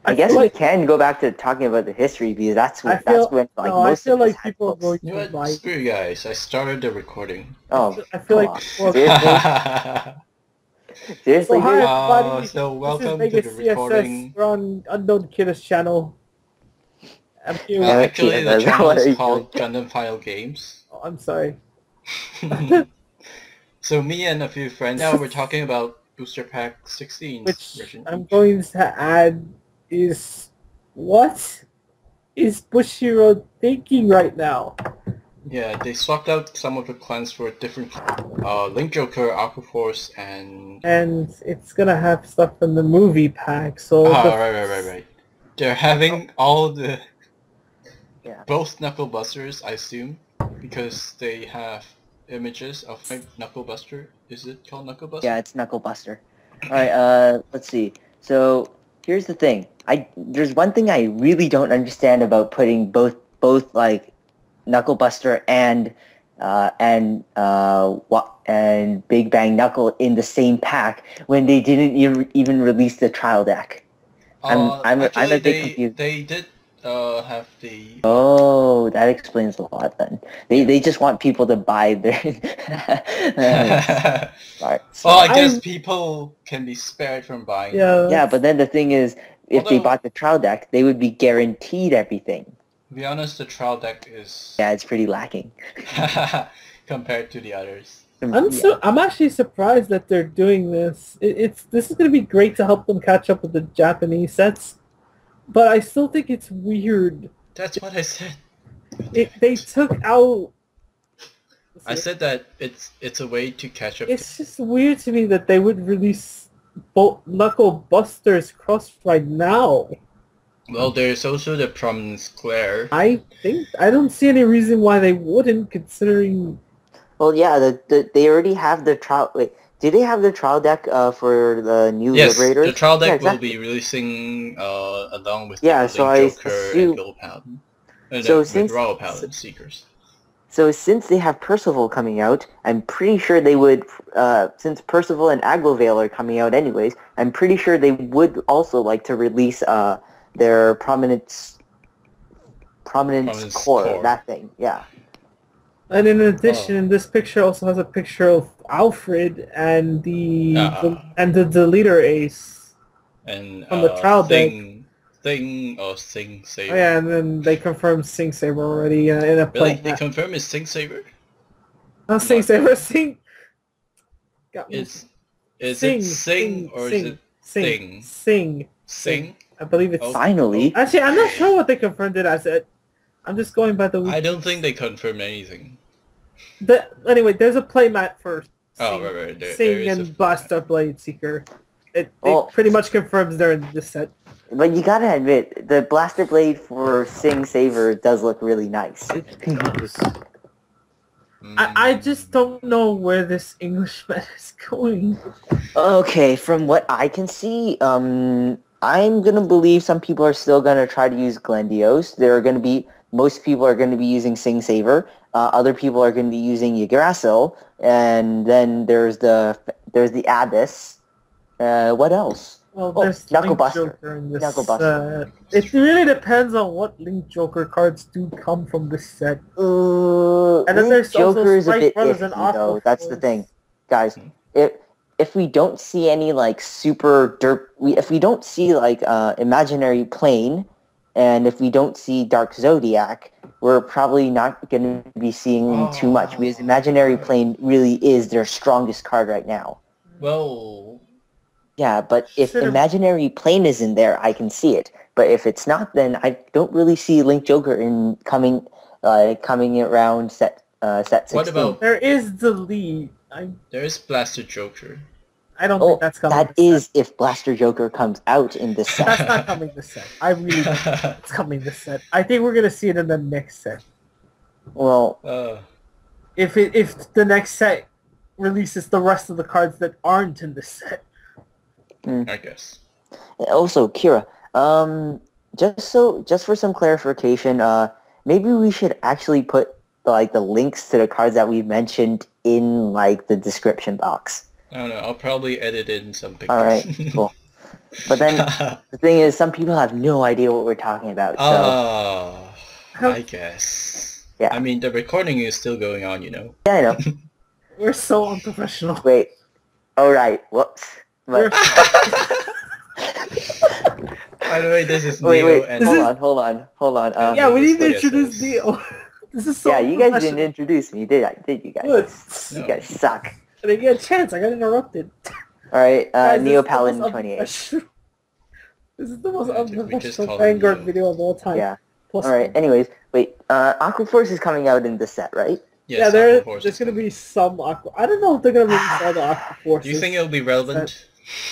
I guess we can go back to talking about the history because that's when like no, I most feel of us like had people are books. going You to know what? like. Screw you guys. I started the recording. Oh, I feel come like on. people are Seriously? Seriously, So hi dude? everybody. So This is welcome to Vegas the CSS. recording. We're on Unknown Kidda's channel. I'm here. Damn it, Actually, the TSS, channel what are is you called Gundam File Games. Oh, I'm sorry. So me and a few friends, now we're talking about Booster Pack 16 Which version. I'm going to add is what is Bushiro thinking right now? Yeah, they swapped out some of the clans for different Link Joker, Aqua Force, and it's gonna have stuff from the movie pack. So right. They're having all the Yeah. both Knuckle Busters, I assume, because they have images of Knuckle Buster. Is it called Knuckle Buster? Yeah, it's Knuckle Buster. All right, let's see. So here's the thing. There's one thing I really don't understand about putting both like Knuckle Buster and Big Bang Knuckle in the same pack when they didn't even release the trial deck. I'm Actually, a bit confused. they did have the... Oh, that explains a lot then. They just want people to buy their... Sorry. Well, I guess people can be spared from buying. Yeah, but then the thing is, if they Although- bought the trial deck, they would be guaranteed everything. To be honest, the trial deck is... Yeah, it's pretty lacking. compared to the others. I'm actually surprised that they're doing this. This is going to be great to help them catch up with the Japanese sets, but I still think it's weird. That's what I said. They took out. I said that it's a way to catch up. It's just weird to me that they would release both Knuckle Busters Crossfight now. Well, there's also the Prominence Claire. I don't see any reason why they wouldn't, considering. Well, yeah, they already have the trial. Wait, do they have the trial deck for the new Liberators? Yes, the trial deck yeah, will be releasing along with yeah, the so Link I Joker assume... and Gold Paladin. So with Royal Paladin Seekers. So since they have Percival coming out, I'm pretty sure they would, since Percival and Aglovale are coming out anyways, I'm pretty sure they would also like to release their Prominence Core, that thing, yeah. And in addition, this picture also has a picture of Alfred and the deleter ace and from the trial deck. Sing Saber. Oh yeah, and then they confirmed Sing Saber already in a play. Really? They confirmed it's Sing Saber? Not Sing Saber, Sing. Is it Sing or is it Thing? Sing. I believe it's... Finally. Actually, I'm not sure what they confirmed it as. I'm just going by the... I don't think they confirmed anything. Anyway, there's a playmat for Sing, right. Sing and Blaster Blade Seeker. It pretty much confirms they're in this set. But you gotta admit, the Blaster Blade for Sing Saber does look really nice. It does. I just don't know where this English meta is going. Okay, from what I can see, I'm gonna believe some people are still gonna try to use Glendios. Most people are gonna be using Sing Saber. Other people are gonna be using Yggdrasil, and then there's the Abyss. What else? Well, there's Knuckle Link Buster. Joker in this. Knuckle Buster. It really depends on what Link Joker cards do come from this set. And then there's Joker is a Sprite bit Brothers and iffy, though. Aqua That's the Force. thing, guys. If we don't see any like super derp, if we don't see like Imaginary Plane, and if we don't see Dark Zodiac, we're probably not going to be seeing too much because Imaginary Plane really is their strongest card right now. Well, yeah, but if Imaginary Plane is in there, I can see it. But if it's not, then I don't really see Link Joker coming around set 16. What about... There is the lead. There is Blaster Joker. I don't think that's coming. That is if Blaster Joker comes out in this set. That's not coming this set. I really don't think it's coming this set. I think we're gonna see it in the next set. Well, if the next set releases the rest of the cards that aren't in this set. I guess. Also, Kira, just for some clarification, maybe we should actually put like the links to the cards that we mentioned in like the description box. I don't know. I'll probably edit in some pictures. All right, cool. But then the thing is, some people have no idea what we're talking about. So Oh, I guess. Yeah. I mean, the recording is still going on, you know. yeah, I know. We're so unprofessional. Wait. All right. Whoops. We're- By the way, this is Wait, Neo wait. and Hold on. yeah, we need to TSS. introduce Neo. This is so Yeah, you guys didn't unprofessional. introduce me, did I? Did you guys? Good. You guys suck. I didn't get a chance. I got interrupted. All right. Guys, Neo this is the Paladin most 28. unprofessional- This is the most Yeah, dude, we just unprofessional call him Vanguard Neo. video of all time. Yeah. Plus All right. one. Anyways, wait. Aquaforce is coming out in the set, right? Yes, Yeah, Aquaforce there's is gonna coming. be some Aqua. I don't know if they're gonna release all the Aqua Forces. Do you think it'll be relevant?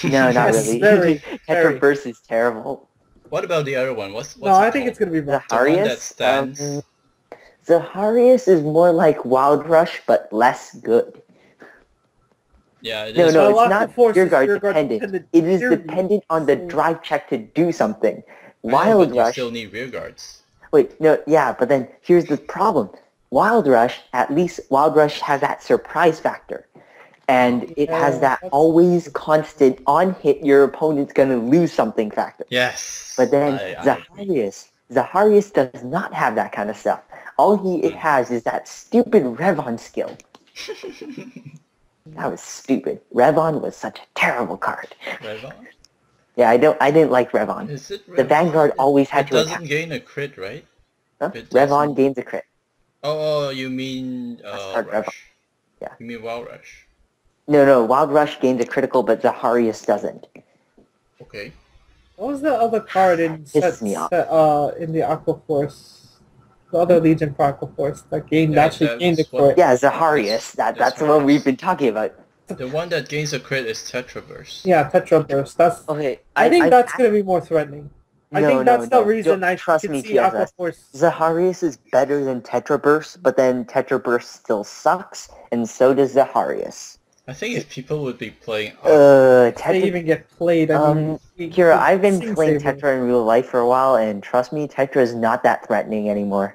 No, not Yes, really. very. Tetraverse is terrible. What about the other one? What's No, it I think called? it's gonna be rough. The one that Zaharias. stands. Zaharias is more like Wild Rush, but less good. Yeah, it No, is. no, Well, it's not Aquaforce is Rearguard Rearguard dependent. dependent, It is period. dependent on the So- drive check to do something. I know, Wild but you Rush. still need rear guards. Wait, no, yeah, but then here's the problem. Wild Rush, at least Wild Rush has that surprise factor. And it has Yeah, that that's- always constant on hit, your opponent's going to lose something factor. Yes. But then I agree. Zaharias does not have that kind of stuff. All it has is that stupid Revon skill. That was stupid. Revon was such a terrible card. Revon? Yeah, I didn't like Revon. Is it The Revon? Vanguard always had it to doesn't attack. gain a crit, right? Huh? it Revon doesn't. gains a crit. Oh, you mean called Revon. Rush? Yeah. You mean Wild Rush? No, Wild Rush gains a critical, but Zaharias doesn't. Okay. What was the other card in Pisses me off. in the Aqua Force? The other Legion for Aqua Force that gained Yeah, actually gained the that's what- crit. Yeah, Zaharias. That's the one we've been talking about. The one that gains a crit is Tetraverse. Yeah, Tetra Burst. That's. Okay, I think that's gonna be more threatening. I think that's the reason I trust can me, see Aqua TSS. Force. Zaharias is better than Tetraburst, but then Tetraburst still sucks, and so does Zaharias. I think if people would be playing... They Tetra... even get played. I mean, Kira, I've been Sing playing Saber. Tetra in real life for a while, and trust me, Tetra is not that threatening anymore.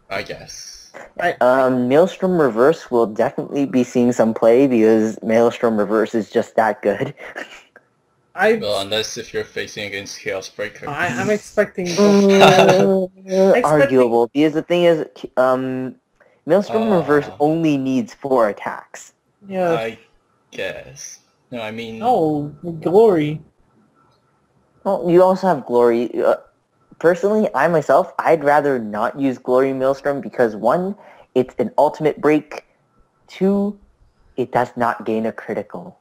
I guess. Maelstrom Reverse will definitely be seeing some play because Maelstrom Reverse is just that good. Well, unless if you're facing against Chaos Breaker. I'm expecting. Arguable, because the thing is, Maelstrom Reverse only needs 4 attacks. Yeah. I guess. No, I mean... No, Glory. Well, you also have Glory. Personally, I'd rather not use Glory Maelstrom because 1, it's an ultimate break. 2, it does not gain a critical.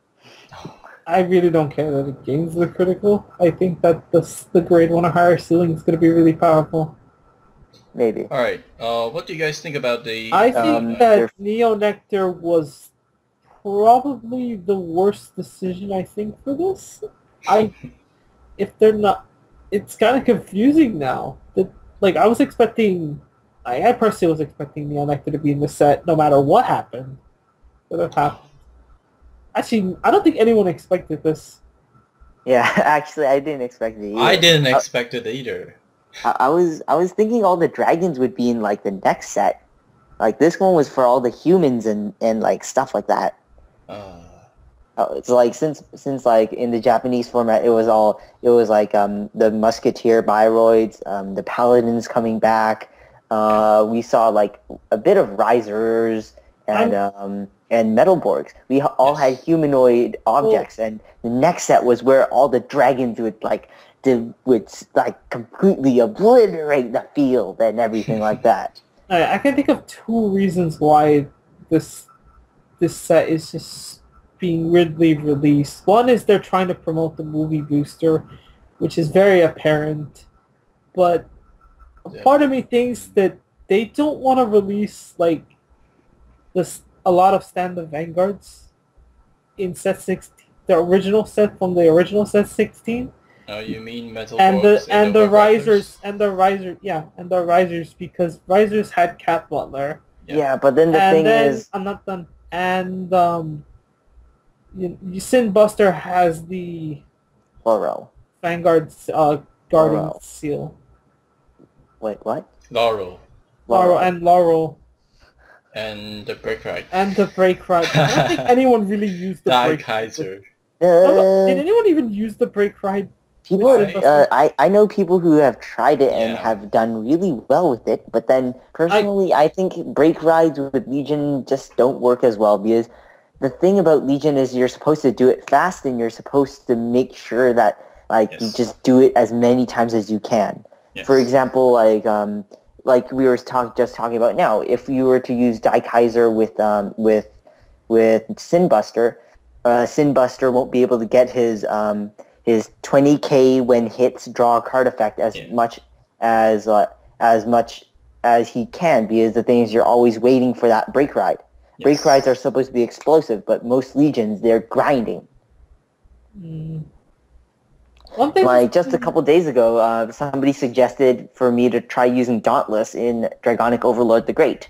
I really don't care that it gains the critical. I think that the grade 1 or higher ceiling is going to be really powerful. Maybe. Alright, what do you guys think about the... I think that Neo Nectar was probably the worst decision, I think, for this. If they're not... It's kind of confusing now. I was expecting... I personally was expecting Neo Nectar to be in the set no matter what happened. Would have happened. Actually, I don't think anyone expected this. Yeah, actually, I didn't expect it either. I didn't expect it either. I was thinking all the dragons would be in, like, the next set. Like, this one was for all the humans and like, stuff like that. It's like, since like, in the Japanese format, it was like, the Musketeer Biroids, the Paladins coming back. We saw, like, a bit of Risers and Metalborgs. We all had humanoid objects, and the next set was where all the dragons would completely obliterate the field and everything like that. I can think of 2 reasons why this set is just being weirdly released. One is they're trying to promote the movie booster, which is very apparent, but part of me thinks that they don't want to release like a lot of standard Vanguards in set 16, the original set from the original set 16. Oh, you mean Metal And Boys the Risers? risers because risers had Cat Butler. Yeah, but then the thing is, I'm not done. And Sin Buster has the Laurel. Vanguard's guarding Laurel. seal. Wait, what? Laurel. Laurel. And the Break Right. And the break right. I don't think anyone really used the Die break. Kaiser. Did anyone even use the brake ride? People, I know people who have tried it and have done really well with it, but then personally, I think brake rides with Legion just don't work as well because the thing about Legion is you're supposed to do it fast and you're supposed to make sure that you just do it as many times as you can. Yes. For example, like we were just talking about now, if you were to use Die Kaiser with Sinbuster, Sinbuster won't be able to get his 20k when hits draw a card effect as much as he can, because the thing is you're always waiting for that brake ride. Yes. Brake rides are supposed to be explosive, but most Legions, they're grinding. One thing just a couple days ago, somebody suggested for me to try using Dauntless in Dragonic Overlord the Great.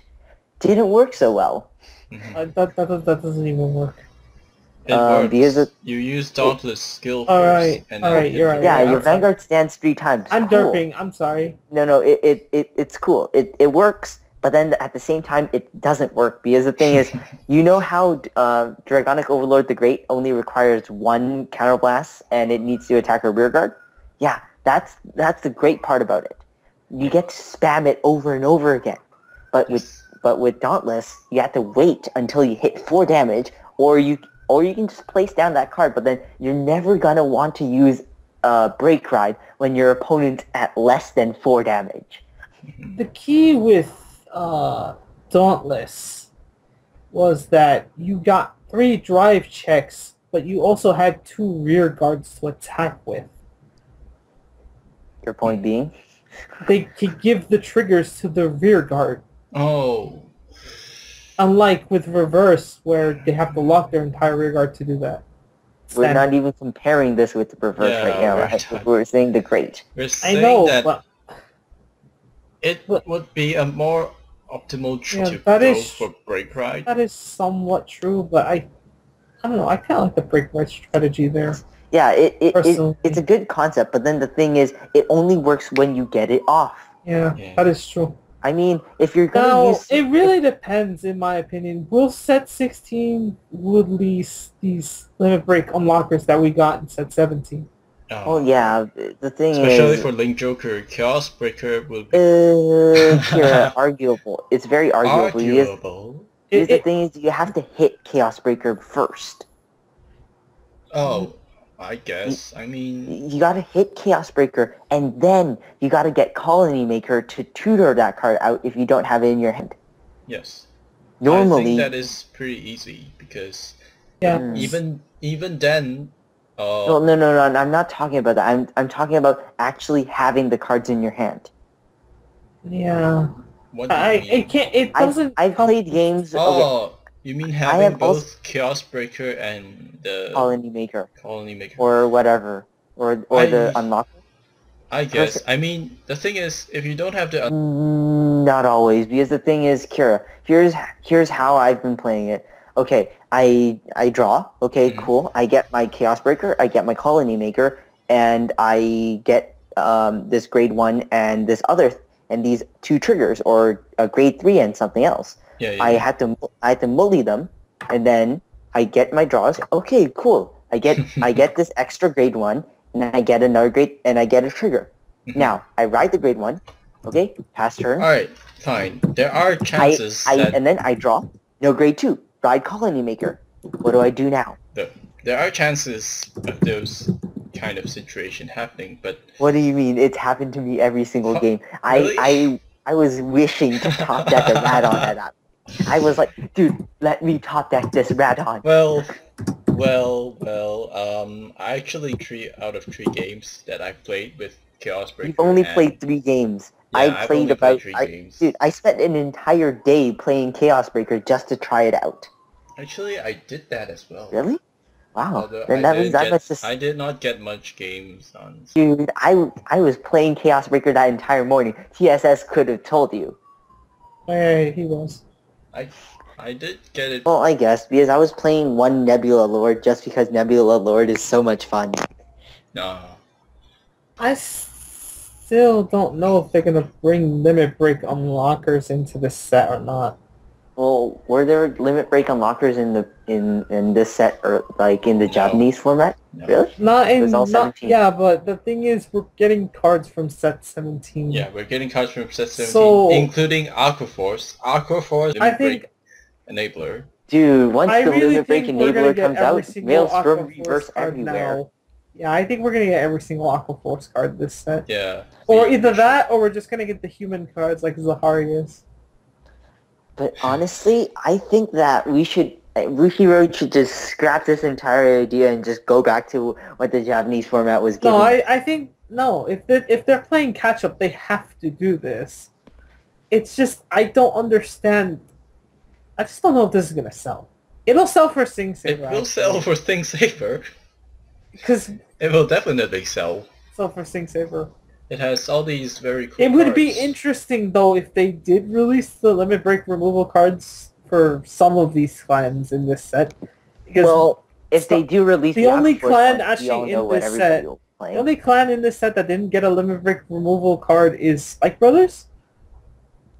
Didn't work so well. That doesn't even work. It works. Because you use Dauntless skill first. Alright, you're right. Yeah, your Vanguard stands 3 times. I'm derping, I'm sorry. No, it's cool. It works, but then at the same time, it doesn't work, because the thing is, you know how Dragonic Overlord the Great only requires 1 counterblast, and it needs to attack a rearguard? Yeah, that's the great part about it. You get to spam it over and over again. But with Dauntless, you have to wait until you hit 4 damage, or you can just place down that card, but then you're never going to want to use Brake Ride when your opponent's at less than 4 damage. The key with Dauntless was that you got 3 drive checks, but you also had 2 rear guards to attack with. Your point being? They could give the triggers to the rear guard. Oh. Unlike with Reverse, where they have to lock their entire rear guard to do that. We're not even comparing this with the Reverse right now. We're saying the Great. We're saying that it would be a more optimal to go for Brake Ride. That is somewhat true, but I don't know. I kind of like the Brake Ride strategy there. Yeah, it's a good concept, but then the thing is, it only works when you get it off. Yeah. That is true. I mean, if you're going to use... it really depends, in my opinion. Will Set 16 release these Limit Break unlockers that we got in Set 17? Oh, yeah. The thing especially for Link Joker, Chaos Breaker will be... arguable. It's very arguable. Because the thing is, you have to hit Chaos Breaker first. Oh... I guess. I mean... You gotta hit Chaos Breaker, and then you gotta get Colony Maker to tutor that card out if you don't have it in your hand. Yes. Normally... I think that is pretty easy, because even then... No, I'm not talking about that. I'm talking about actually having the cards in your hand. Yeah. What do you mean? It doesn't... I've played games... Oh, you mean having both Chaos Breaker and the... Colony Maker. Or whatever. Or the Unlocker. I guess. I mean, the thing is, if you don't have the... Not always, because the thing is, Kira, here's how I've been playing it. Okay, I draw. Okay, cool. I get my Chaos Breaker, I get my Colony Maker, and I get this grade 1 and this other... and these 2 triggers, or a grade 3 and something else. I had to mully them, and then I get my draws. Okay, cool. I get this extra grade 1, and I get another grade, and I get a trigger. Now I ride the grade 1. Okay, pass turn. All right, fine. There are chances and then I draw. No grade 2. Ride Colony Maker. What do I do now? There are chances of those kind of situation happening, but... What do you mean? It's happened to me every single game. Really? I was wishing to top deck a Radon at that. I was like, dude, let me top deck this Radon. Actually 3 out of 3 games that I've played with Chaos Breaker. You've only played 3 games. Yeah, I played about 3 games. Dude, I spent an entire day playing Chaos Breaker just to try it out. Actually, I did that as well. Really? Wow. Then I did not get much games on. Dude, I was playing Chaos Breaker that entire morning. TSS could have told you. Hey, he was. I did get it. Well, I guess, because I was playing one Nebula Lord just because Nebula Lord is so much fun. No. I still don't know if they're going to bring Limit Break unlockers into the set or not. Well, were there limit break unlockers in this set or like in the Japanese format? No. Really? Not It was all in 17. yeah, but the thing is, we're getting cards from set 17. Yeah, we're getting cards from set 17, So- including Aquaforce. Aquaforce I limit think- break enabler. Dude, once I the really limit break think we're gonna enabler get comes every out, single Maelstrom Aquaforce reverse card everywhere. now. Yeah, I think we're gonna get every single Aquaforce card this set. Yeah. Or either that, or we're just gonna get the human cards like Zahari is. But honestly, I think that Ruki Road should just scrap this entire idea and just go back to what the Japanese format was giving. No, I think no. If they're playing catch up, they have to do this. It's just I don't understand. I just don't know if this is gonna sell. It'll sell for Sing Saver. It will sell for Sing Saver. Because it will definitely sell. Sell for Sing Saver. It has all these very cool It would cards. be interesting though if they did release the limit break removal cards for some of these clans in this set. Because well, if they do release the only clan one, actually in this set, the only clan in this set that didn't get a limit break removal card is Spike Brothers.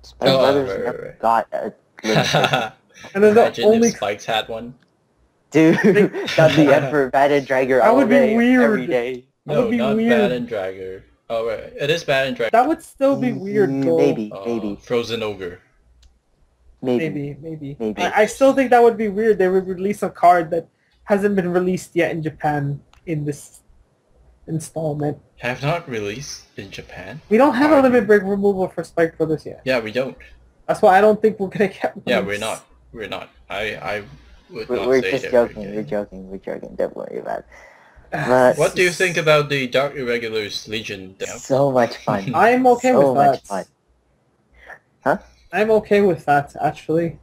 Spike Brothers never got a limit break. And then the only if Spikes had one. Dude, that's the Emperor Bad and Dragger all would be day, weird. every day. No, not weird. Bad and Dragger. Oh, right. It is Bad and Dragger. That would still be weird, though. Maybe. Frozen Ogre. Maybe. I still think that would be weird. They would release a card that hasn't been released yet in Japan in this installment. Have not released in Japan? We don't have a limit break removal for Spike Brothers yet. Yeah, we don't. That's why I don't think we're going to get one. Yeah, we're not. I would not we're say just that joking. We're joking. Don't worry about it. But what do you think about the Dark Irregulars Legion? So much fun. I'm okay with that. So much fun. Huh? I'm okay with that, actually.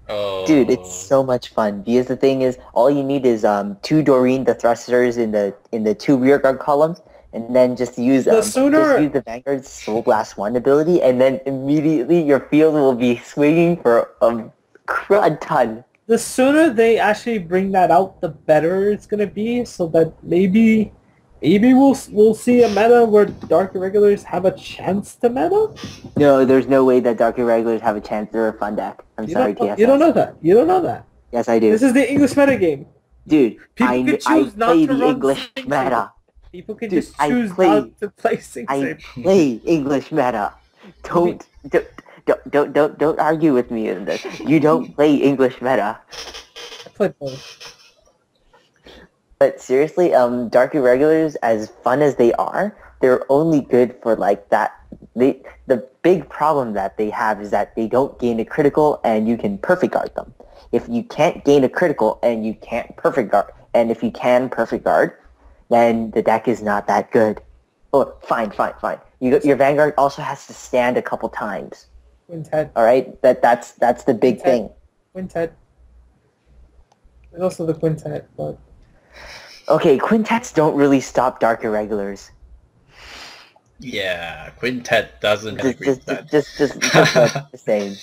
Oh. Dude, it's so much fun. Because the thing is, all you need is 2 Doreen the thrusters in the 2 rear guard columns, and then just use the Vanguard's Soul Blast 1 ability, and then immediately your field will be swinging for a crud ton. The sooner they actually bring that out, the better it's gonna be. So that maybe we'll see a meta where Dark Irregulars have a chance to meta. No, there's no way that Dark Irregulars have a chance. They're a fun deck. I'm sorry, TSS. You don't know that. You don't know that. Yes, I do. This is the English meta game. Dude, I play the English meta. People can just choose not to play Sing Saver. I play English meta. Don't argue with me in this. You don't play English meta. I play both. But seriously, Dark Irregulars, as fun as they are, they're only good for like that. The big problem that they have is that they don't gain a critical, and you can perfect guard them. If you can't gain a critical and you can't perfect guard, and if you can perfect guard, then the deck is not that good. Oh, fine. Your Vanguard also has to stand a couple times. Quintet. All right, that's the big thing. Quintet. There's also the Quintet, but okay, Quintets don't really stop Dark Irregulars. Yeah, Quintet doesn't agree with that. Just the same.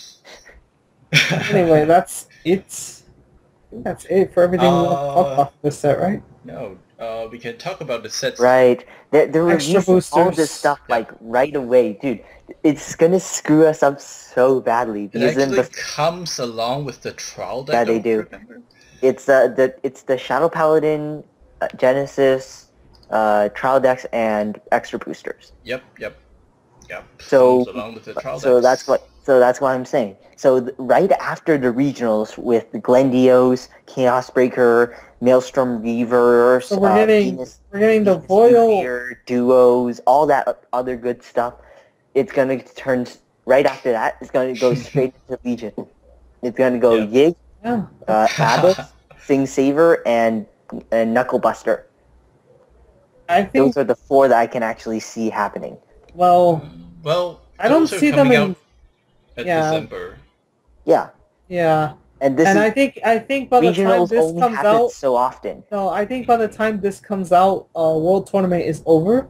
Anyway, that's it. I think that's it for everything we want to talk about this set, right? No, we can talk about the sets. Right. They're releasing all this stuff yeah. right away, dude. It's gonna screw us up so badly. It actually comes along with the trial deck. Yeah, they do. Remember? It's the Shadow Paladin, Genesis, trial decks, and extra boosters. Yep. So comes along with the trial decks. decks. that's what I'm saying. So right after the regionals with the Glendios, Chaos Breaker, Maelstrom Reavers, so we're getting the Voil duos, all that other good stuff. It's gonna turn right after that. It's gonna go straight into Legion. It's gonna go Yig, Abyss, Sing Saver, and Knuckle Buster. I think those are the 4 that I can actually see happening. Well, I don't see them in December. Yeah. And I think by the time this comes out, so often. No, I think by the time this comes out, World Tournament is over.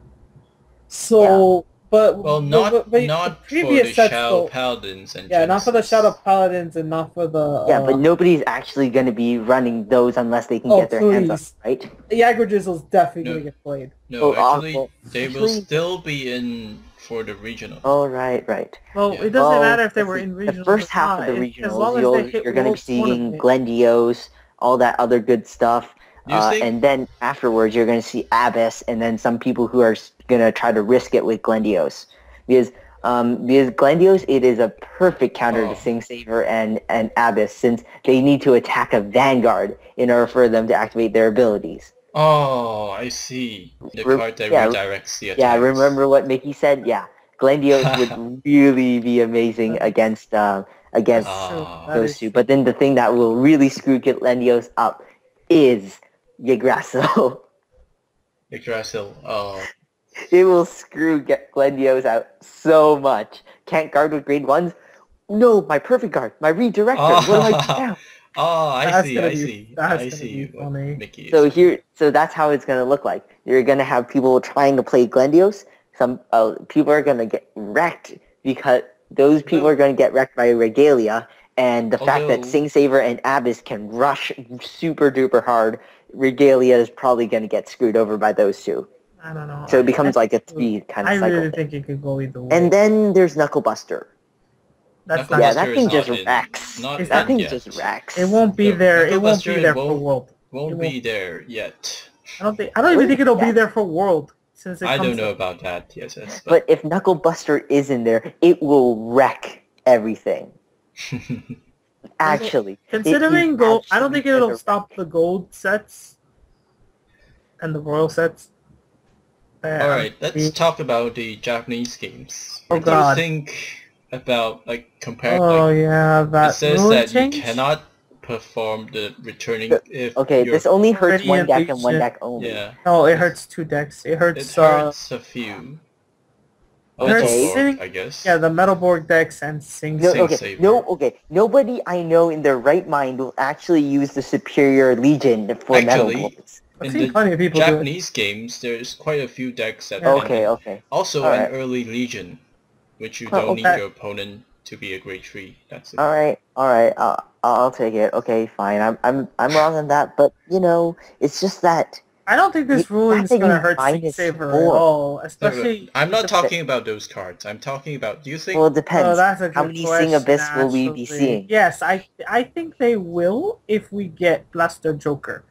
So But not the for previous the sets, Shadow though, Paladins and yeah, not for the Genesis. Shadow Paladins and not for the. Yeah, but nobody's actually going to be running those unless they can Oh, get their hands on it, right? The Jagger Drizzle's definitely going to get played. No, Oh, actually, well, they will still be in for the regional. Oh, right. Well, Yeah. it doesn't matter if they were in regionals. The first or half not. of the As long regionals, as they hit you're going to be World seeing Tournament. Glendios, all that other good stuff. Do you think- And then afterwards, you're going to see Abyss, and then some people who are going to try to risk it with Glendios. Because Glendios, it is a perfect counter to Sing Saver and Abyss, since they need to attack a Vanguard in order for them to activate their abilities. Oh, I see. The card that redirects the attacks. Yeah, remember what Mickey said? Yeah, Glendios would really be amazing against those two. But then the thing that will really screw Glendios up is Yggdrasil. Yggdrasil, oh. It will screw Glendios out so much. Can't guard with grade 1s? No, my perfect guard, my redirector. What do I do now? Oh, I see. Mickey. So that's how it's gonna look like. You're gonna have people trying to play Glendios. Some people are gonna get wrecked because those people are gonna get wrecked by Regalia, and the fact that Sing Saver and Abyss can rush super duper hard, Regalia is probably gonna get screwed over by those two. I don't know. So it becomes like a 3 kind of cycle. I really think it could go either way. And then there's Knucklebuster. That thing just wrecks. That thing just wrecks. It won't be there. It won't be there for World. Won't be there yet. I don't even think it'll be there for World. Since I don't know about that, TSS. But if Knucklebuster is in there, it will wreck everything. Actually. Considering gold, I don't think it'll stop the gold sets and the royal sets. Alright, let's talk about the Japanese games. Oh, what do you think about, compared, it says that you cannot perform the returning if this only hurts one deck and one deck only. Yeah. No, it hurts 2 decks. It hurts a few. Metalborg, I guess. Yeah, the Metalborg decks and Sing Saver. Nobody I know in their right mind will actually use the Superior Legion for Metalborgs. In the Japanese games, there's quite a few decks that also an early Legion, which you don't need your opponent to be a grade 3. That's it. Alright, I'll take it. Okay, fine. I'm wrong on that, but it's just that I don't think this ruling is gonna hurt Sing Saver at all. Especially I'm not talking about those cards. I'm talking about, do you think... Well, it depends. That's a good How many question, Sing Abyss will we be seeing? Yes, I think they will if we get Blaster Joker.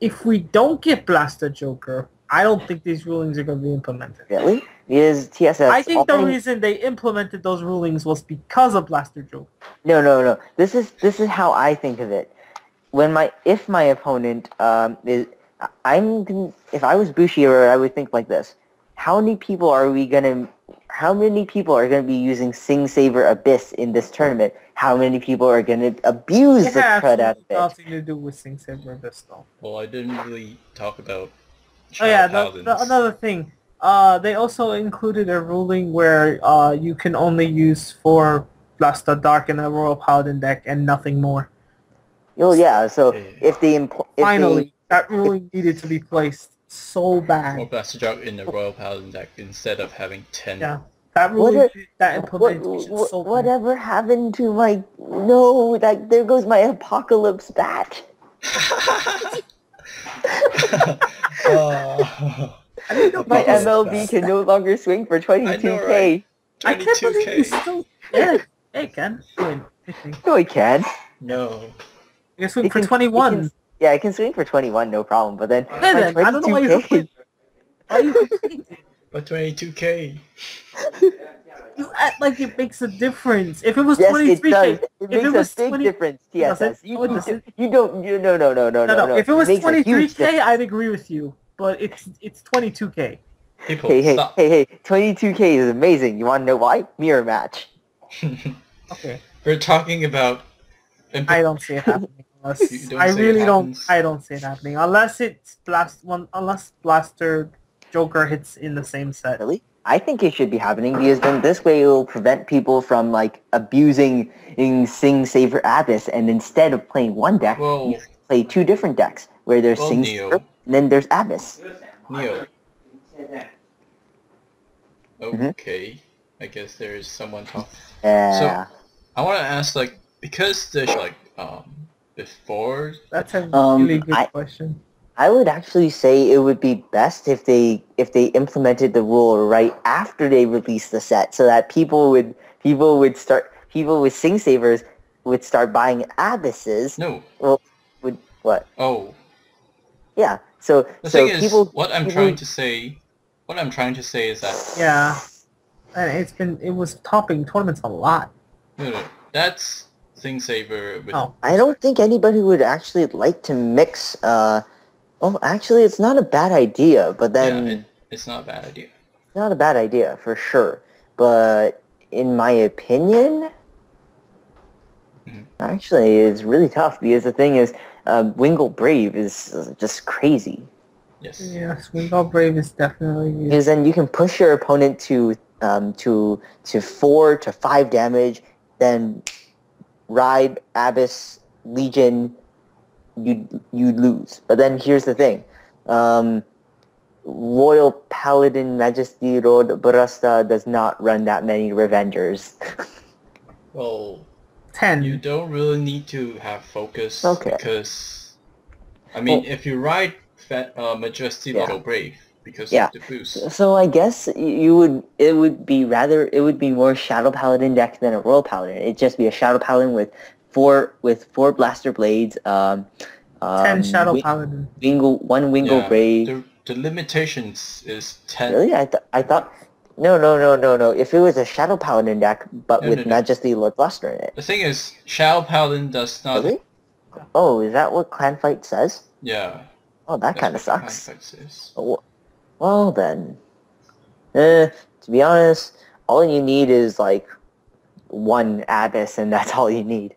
If we don't get Blaster Joker, I don't think these rulings are going to be implemented. Really? Because TSS... I think the reason they implemented those rulings was because of Blaster Joker. No. This is how I think of it. If my opponent is... if I was Bushiroad, I would think like this. How many people are going to be using Sing Saver Abyss in this tournament? How many people are going to abuse the crud out of it? Nothing to do with Sing Saver Abyss, though. Well, I didn't really talk about another thing. They also included a ruling where you can only use 4 Blaster Dark in a Royal Paladin deck and nothing more. Oh, yeah, so Finally, that ruling needed to be placed so bad. More Blaster Dark in the Royal Paladin deck instead of having 10. Yeah. That ruling, that implementation so bad. Whatever happened to my... No, there goes my Apocalypse Bat. My MLB can no longer swing for 22k. Right? 22K. I can't believe you still... Yeah, it can. No, it can. No. You can swing for 21. I can swing for 21, no problem. But then, I don't know why you complain. But 22k. You act like it makes a difference. If it was 23k, it does. It makes a big difference. TSS. You don't. No. If it was 23k, I'd agree with you. But it's 22k. People, hey, 22k is amazing. You want to know why? Mirror match. Okay. We're talking about... I don't see it happening. I don't see it happening. Unless Blaster Joker hits in the same set. Really? I think it should be happening because then this way it will prevent people from abusing Sing Saver Abyss, and instead of playing one deck, you play 2 different decks where there's Sing Saver and then there's Abyss. Neo. Okay. I guess there is someone talking. Yeah. So, I want to ask, like, because there's, like, before... That's a really good question. I would actually say it would be best if they implemented the rule right after they released the set, so that people with Sing Savers would start buying Abysses. No. Well, would what? Oh. Yeah. So the thing people. Is, what I'm trying to say is that. Yeah. And it was topping tournaments a lot. No. That's Sing Saver with. Oh. I don't think anybody would actually like to mix. Well, actually, it's not a bad idea, but then... Yeah, it's not a bad idea. It's not a bad idea, for sure. But in my opinion, actually, it's really tough, because the thing is, Wingle Brave is just crazy. Yes. Yes, Wingle Brave is definitely... Because then you can push your opponent to 4 to 5 damage, then ride, Abyss, Legion... you'd lose. But then here's the thing. Royal Paladin Majesty Road Barasta does not run that many Revengers. Well, 10. You don't really need to have focus. Okay. Because, I mean, if you ride Majesty Road Brave, because of the boost. So I guess it would be more Shadow Paladin deck than a Royal Paladin. It'd just be a Shadow Paladin with four blaster blades, 10 Shadow Paladin. One Wingle Brave. The limitations is 10. Really? I thought no. If it was a Shadow Paladin deck but with Majesty Lord Blaster in it. The thing is, Shadow Paladin does not. Really? Oh, is that what Clanfight says? Yeah. Oh, that kind of sucks. Clanfight says. Well then, to be honest, all you need is like one Abyss, and that's all you need.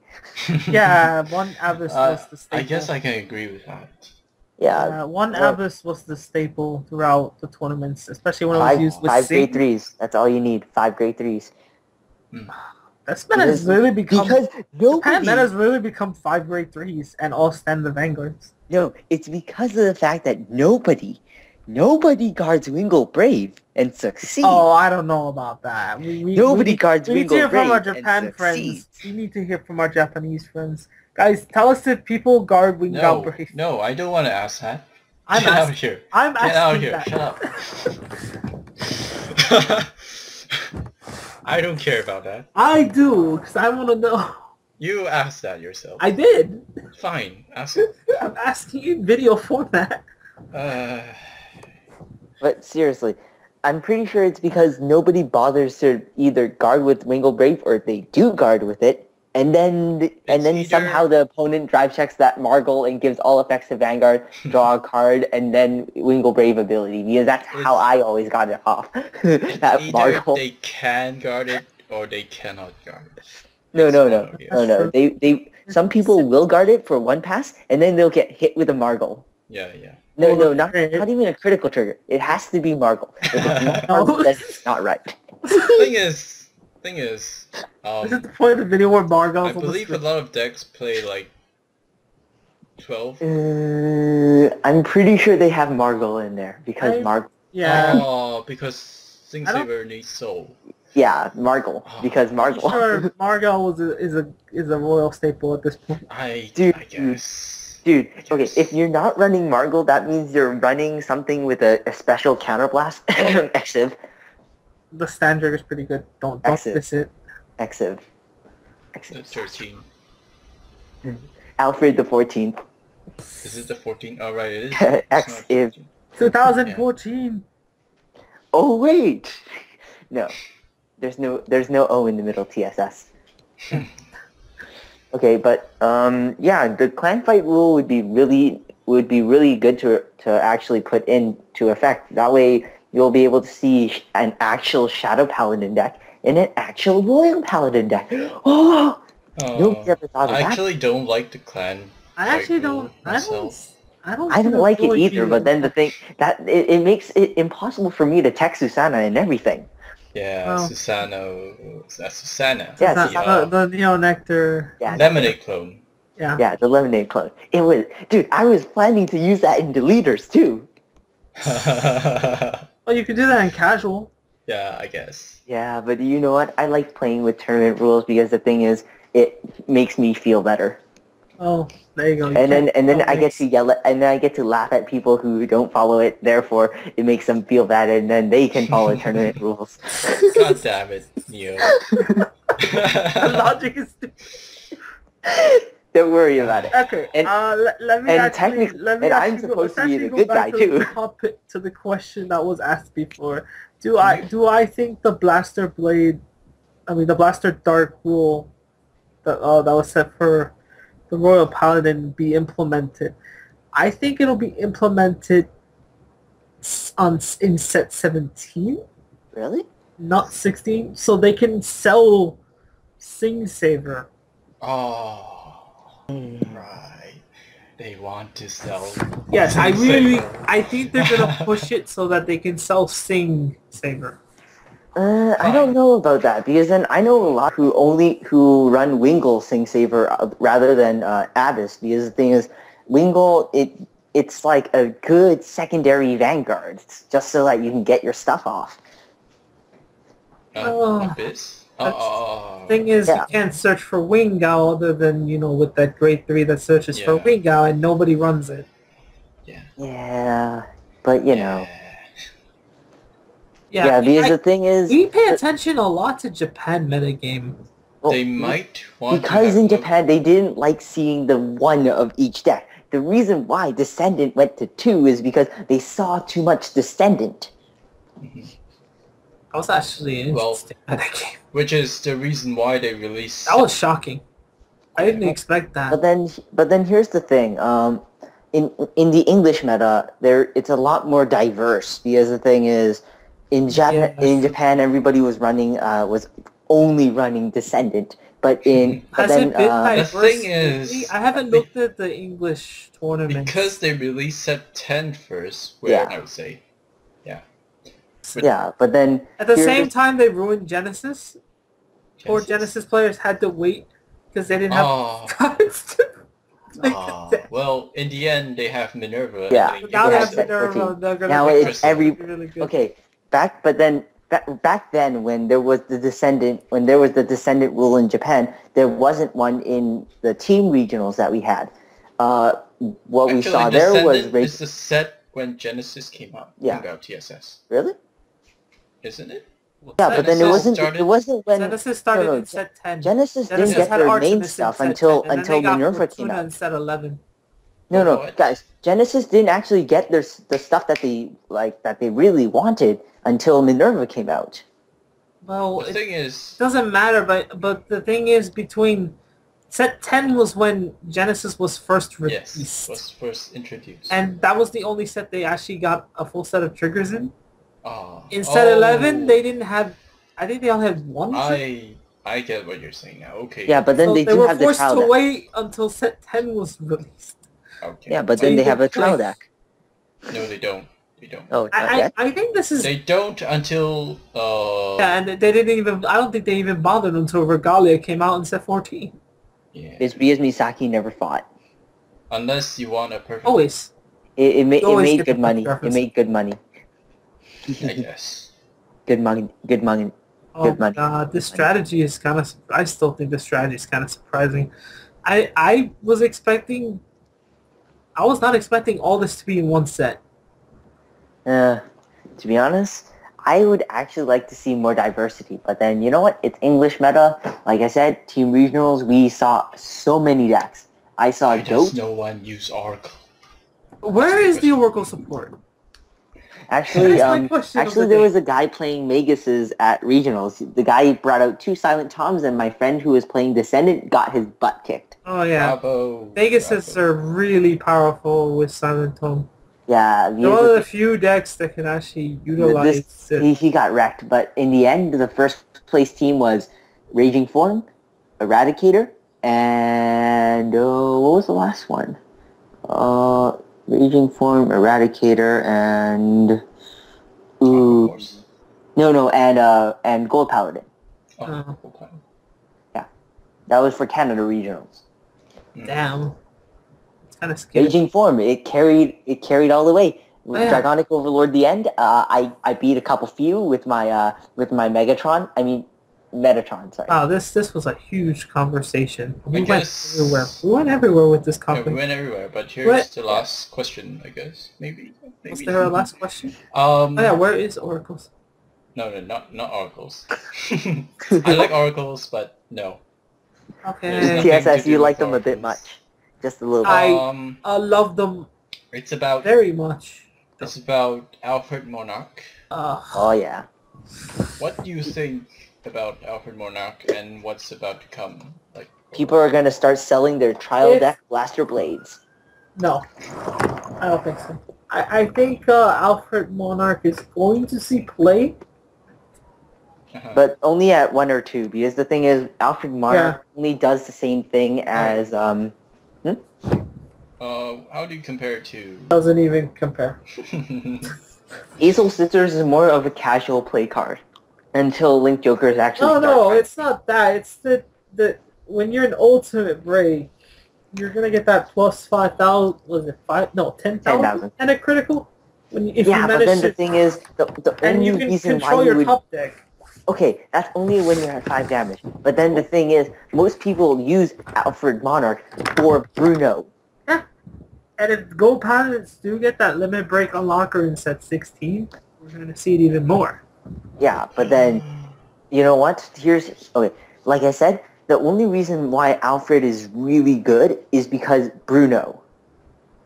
Yeah, one Abyss was the staple. I guess I can agree with that. Yeah, one Abyss was the staple throughout the tournaments, especially when it was used with 5 grade 3s. That's all you need. 5 grade 3s. That meta has really become... Because Japan meta has really become 5 grade 3s and all stand the Vanguards. No, it's because of the fact that nobody guards Wingle Brave and succeeds. Oh, I don't know about that. Nobody guards Wingle Brave and succeeds. We need to hear from our Japan friends. We need to hear from our Japanese friends. Guys, tell us if people guard Wingle Brave. No, I don't want to ask that. Get out of here. I'm asking Get out of here. Shut up. I don't care about that. I do, because I want to know. You asked that yourself. I did. Fine, ask it. I'm asking you in video format. But seriously, I'm pretty sure it's because nobody bothers to either guard with Wingle Brave or they do guard with it, and then somehow the opponent drive checks that Margle and gives all effects to Vanguard, draw a card, and then Wingle Brave ability, because that's how I always got it off. That either Margle. They can guard it or they cannot guard it. No. Some people will guard it for one pass, and then they'll get hit with a Margle. Yeah. No, not even a critical trigger. It has to be Margle. If it's not Margle, then it's not right. Thing is, is it the point of the video where Margle? I believe a lot of decks play like 12. I'm pretty sure they have Margle in there because Margle. Yeah. Oh, because Sing Saver needs soul. Yeah, Margle. Because Margle. I'm sure Margle is a royal staple at this point. I guess. Dude, okay, if you're not running Margle, that means you're running something with a special counterblast. Exiv. The standard is pretty good. Don't miss it. Exiv. The 13. Alfred the 14th. Is it the 14th? Oh, right, it is. Exiv. 2014. Yeah. Oh, wait. No. There's no O in the middle, TSS. Okay, but the clan fight rule would be really good to actually put into effect. That way, you'll be able to see an actual Shadow Paladin deck and an actual Royal Paladin deck. Oh, nobody ever thought of that. I actually don't like the clan. I actually don't. Myself. I don't like it either. But then the thing that it makes it impossible for me to text Susanna and everything. Yeah, Susanna. Yeah, the Neo Nectar. Yeah, Lemonade clone. Yeah, the Lemonade clone. It was, dude. I was planning to use that in deleters too. Well, you could do that in casual. Yeah, I guess. Yeah, but you know what? I like playing with tournament rules because the thing is, it makes me feel better. Oh, there you go. And then I get to yell at, and then I get to laugh at people who don't follow it. Therefore, it makes them feel bad, and then they can follow tournament rules. God damn it, Neo. The logic is stupid. Don't worry about it. Okay. And, let me I'm supposed to be the good guy too. To the question that was asked before, do I think the blaster blade, the blaster dart rule that was set for the Royal Paladin be implemented? I think it'll be implemented in set 17. Really? Not 16, so they can sell Sing Saver. Oh. Right. They want to sell. Yes, I think they're gonna push it so that they can sell Sing Saver. I don't know about that because then I know a lot who run Wingle Sing Saver rather than Abyss, because the thing is, Wingle it's like a good secondary Vanguard, just so that you can get your stuff off. Abyss. Thing is, you can't search for Wingao other than, with that grade 3 that searches for Wingao, and nobody runs it. Yeah. Yeah, but you know. Yeah, because the thing is... We pay attention a lot to Japan metagame. Well, they might want because in Japan, they didn't like seeing the one of each deck. The reason why Descendant went to 2 is because they saw too much Descendant. Mm-hmm. That was actually interesting metagame. Which is the reason why they released... That was shocking. I didn't expect that. But then here's the thing. In the English meta, it's a lot more diverse, because the thing is, in Japan, everybody was only running Descendant. But the thing is, I haven't looked at the English tournament because they released set 10 first. I would say, but then at the same time they ruined Genesis. Or Genesis players had to wait because they didn't have cards to make a deck. Well, in the end, they have Minerva. Yeah, now they have Minerva. They're gonna now it's really good. Okay, back then when there was the Descendant rule in Japan, there wasn't one in the team regionals that we had. We saw there was it's the set when Genesis came out. Yeah. About TSS. Really? Isn't it? Yeah, but then it wasn't when Genesis started in set 10. Genesis didn't get their main stuff until Minerva came out. In set 11. No, guys. Genesis didn't actually get the stuff that they really wanted until Minerva came out. Well, the thing is, doesn't matter. But the thing is, between set 10 was when Genesis was first released. Yes, was first introduced, and that was the only set they actually got a full set of triggers in. In set 11, they didn't have... I think they only had one. I get what you're saying now. Okay. Yeah, but then they do have the trial deck. They were forced to wait until set 10 was released. Okay. Yeah, but then they have a trial deck. No, they don't. They don't. Oh, I think this is... They don't until... Yeah, and they didn't even... I don't think they even bothered until Regalia came out in set 14. Yeah. It's because Misaki never fought. Unless you want a perfect... Always. It made good money. It made good money. I guess. Good money. Good money. Good money. This strategy is kind of... I still think the strategy is kind of surprising. I was not expecting all this to be in one set. To be honest, I would actually like to see more diversity. But then, you know what? It's English meta. Like I said, team regionals, we saw so many decks. I saw Why does no one use Oracle? Where is the Oracle support? Actually, there was a guy playing Maguses at regionals. The guy brought out 2 Silent Toms, and my friend who was playing Descendant got his butt kicked. Oh yeah, Bravo. Maguses are really powerful with Silent Tom. Yeah, they're one of the few decks that can actually utilize it. He got wrecked, but in the end, the first place team was Raging Form, Eradicator, and what was the last one? Raging Form, Eradicator, and and Gold Paladin. Gold Paladin. Yeah, that was for Canada regionals. Damn, it's kind of scary. Raging Form, it carried all the way. Dragonic Overlord the end. I beat a couple few with my Megatron. I mean, Metatron. Sorry. Wow, this was a huge conversation. We went everywhere. We went everywhere with this conversation. Yeah, we went everywhere. But here's the last question, I guess. Maybe. Was there a last question? Yeah. Where is Oracles? No, not Oracles. I like Oracles, but no. Okay. TSS, you like them a bit much. Just a little bit. I love them. It's about very much. It's about Alfred Monarch. Oh yeah. What do you think about Alfred Monarch and what's about to come? Like, people are gonna start selling their trial deck blaster blades. No, I don't think so. I think Alfred Monarch is going to see play. But only at 1 or 2, because the thing is, Alfred Monarch only does the same thing as how do you compare it to? Doesn't even compare. Easel Scissors is more of a casual play card until Link Joker is actually. No, it's not that. It's the when you're an ultimate break, you're gonna get that plus 5,000. Was it 5? No, 10,000 and a critical. If you manage but then the thing is, the only you can reason control why your top deck. Okay, that's only when you're at 5 damage. But then the thing is, most people use Alfred Monarch for Bruno. Yeah. And if Gold Pilots do get that limit break unlocker in set 16, we're going to see it even more. Yeah, but then, you know what? Like I said, the only reason why Alfred is really good is because Bruno.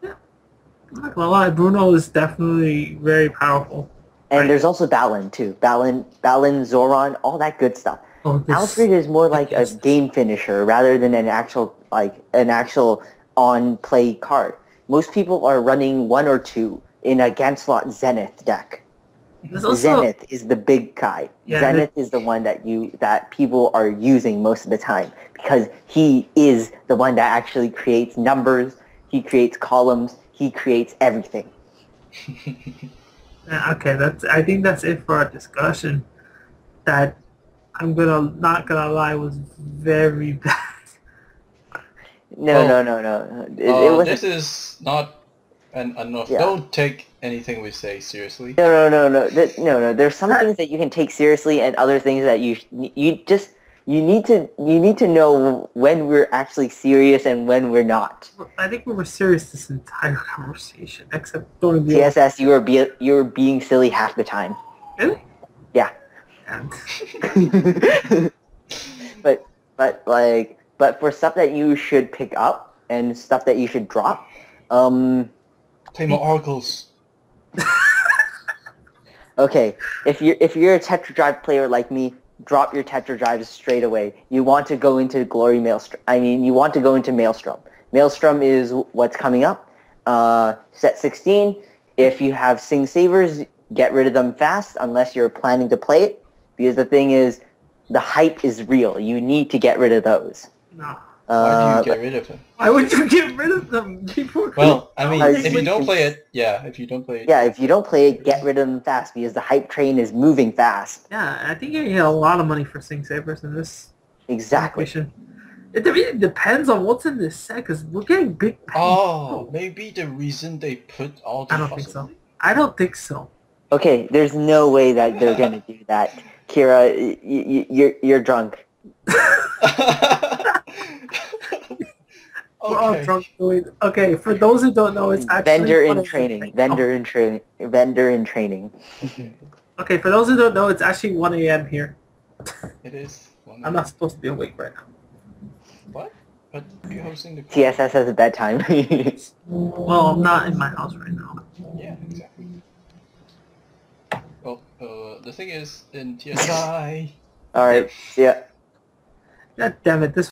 Yeah. I'm not gonna lie, Bruno is definitely very powerful. And there's also Balin too. Balin, Zoran, all that good stuff. Alfred is more like a game finisher rather than an actual on-play card. Most people are running 1 or 2 in a Ganslot Zenith deck. Zenith is the big guy. Yeah, Zenith is the one that people are using most of the time because he is the one that actually creates numbers, he creates columns, he creates everything. Okay, I think that's it for our discussion. That not gonna lie was very bad. No. This is not enough. Yeah. Don't take anything we say seriously. No. There's some things that you can take seriously, and other things that you need to know when we're actually serious and when we're not. I think we were serious this entire conversation, except don't be TSS. You were being silly half the time. Really? Yeah. But for stuff that you should pick up and stuff that you should drop, play more oracles. Okay, if you're a Tetra Drive player like me, drop your Tetra Drives straight away. You want to go into Glory Maelstrom. You want to go into Maelstrom. Maelstrom is what's coming up. Set 16. If you have Sing Savers, get rid of them fast unless you're planning to play it. Because the thing is, the hype is real. You need to get rid of those. No. Why do you get rid of them? Why would you get rid of them? Well, if you don't play it, if you don't play it, get rid of them fast because the hype train is moving fast. Yeah, I think you get a lot of money for Sing Savers in this situation. It really depends on what's in this set because we're getting big. Maybe the reason they put all the. I don't think so. Okay, there's no way that they're gonna do that. Kira, you're drunk. We're all drunk. Okay, for those who don't know, it's actually vendor in training. Okay, for those who don't know, it's actually 1 a.m. here. It is. I'm not supposed to be awake right now. What? But you're hosting the. TSS has a bedtime. Well, I'm not in my house right now. Yeah, exactly. Well, the thing is in TSI. All right. See ya. God damn it! This